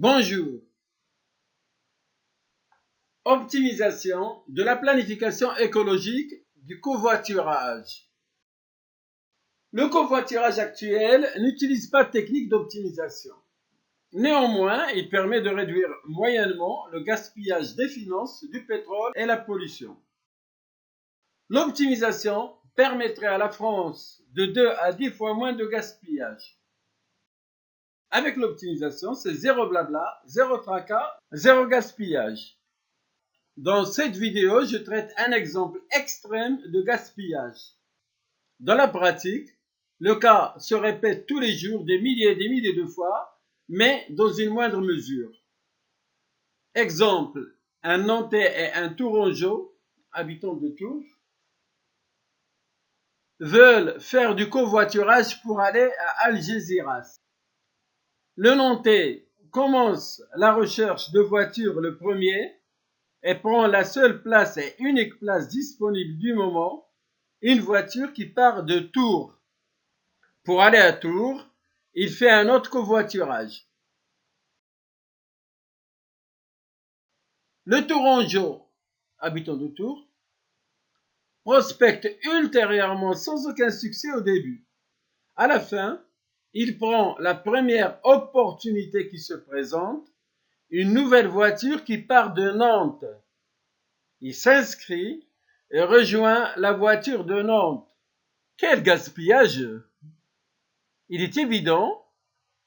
Bonjour. Optimisation de la planification écologique du covoiturage. Le covoiturage actuel n'utilise pas de technique d'optimisation. Néanmoins, il permet de réduire moyennement le gaspillage des finances, du pétrole et la pollution. L'optimisation permettrait à la France de 2 à 10 fois moins de gaspillage. Avec l'optimisation, c'est zéro blabla, zéro tracas, zéro gaspillage. Dans cette vidéo, je traite un exemple extrême de gaspillage. Dans la pratique, le cas se répète tous les jours des milliers et des milliers de fois, mais dans une moindre mesure. Exemple, un Nantais et un Tourangeau, habitants de Tours, veulent faire du covoiturage pour aller à Algeciras. Le Nantais commence la recherche de voiture le premier et prend la seule place et unique place disponible du moment, une voiture qui part de Tours. Pour aller à Tours, il fait un autre covoiturage. Le Tourangeau, habitant de Tours, prospecte ultérieurement sans aucun succès au début. À la fin, il prend la première opportunité qui se présente, une nouvelle voiture qui part de Nantes. Il s'inscrit et rejoint la voiture de Nantes. Quel gaspillage! Il est évident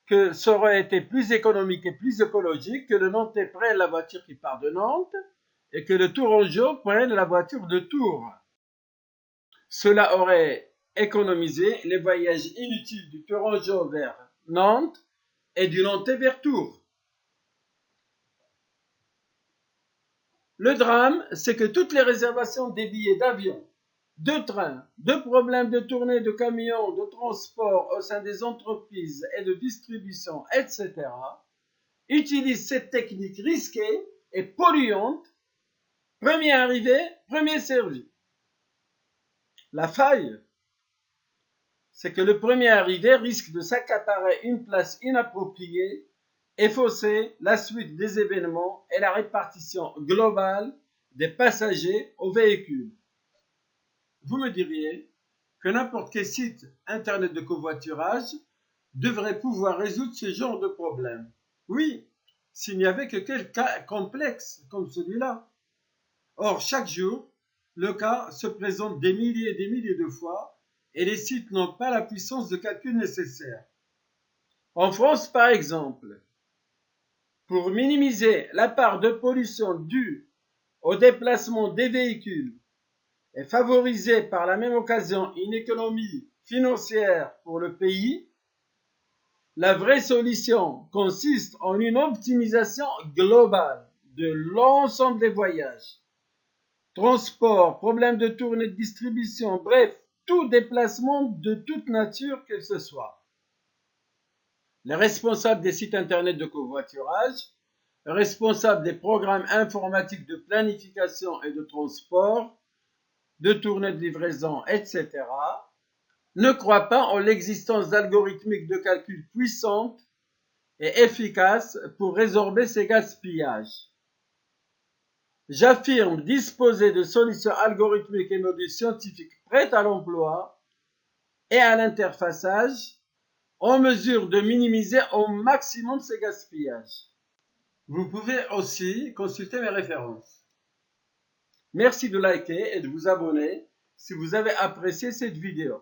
que ça aurait été plus économique et plus écologique que le Nantais prenne la voiture qui part de Nantes et que le Tourangeau prenne la voiture de Tours. Cela aurait économisé les voyages inutiles du Tourangeau vers Nantes et du Nantais vers Tours. Le drame, c'est que toutes les réservations des billets d'avion, de train, de problèmes de tournée de camions, de transport au sein des entreprises et de distribution, etc., utilisent cette technique risquée et polluante. Premier arrivé, premier servi. La faille, c'est que le premier arrivé risque de s'accaparer une place inappropriée et fausser la suite des événements et la répartition globale des passagers au véhicule. Vous me diriez que n'importe quel site internet de covoiturage devrait pouvoir résoudre ce genre de problème. Oui, s'il n'y avait que quelques cas complexes comme celui-là. Or, chaque jour, le cas se présente des milliers et des milliers de fois et les sites n'ont pas la puissance de calcul nécessaire. En France, par exemple, pour minimiser la part de pollution due au déplacement des véhicules et favoriser par la même occasion une économie financière pour le pays, la vraie solution consiste en une optimisation globale de l'ensemble des voyages. Transport, problèmes de tournée de distribution, bref, tout déplacement de toute nature que ce soit. Les responsables des sites internet de covoiturage, les responsables des programmes informatiques de planification et de transport, de tournée de livraison, etc., ne croient pas en l'existence d'algorithmiques de calcul puissantes et efficaces pour résorber ces gaspillages. J'affirme disposer de solutions algorithmiques et modules scientifiques prêtes à l'emploi et à l'interfaçage en mesure de minimiser au maximum ces gaspillages. Vous pouvez aussi consulter mes références. Merci de liker et de vous abonner si vous avez apprécié cette vidéo.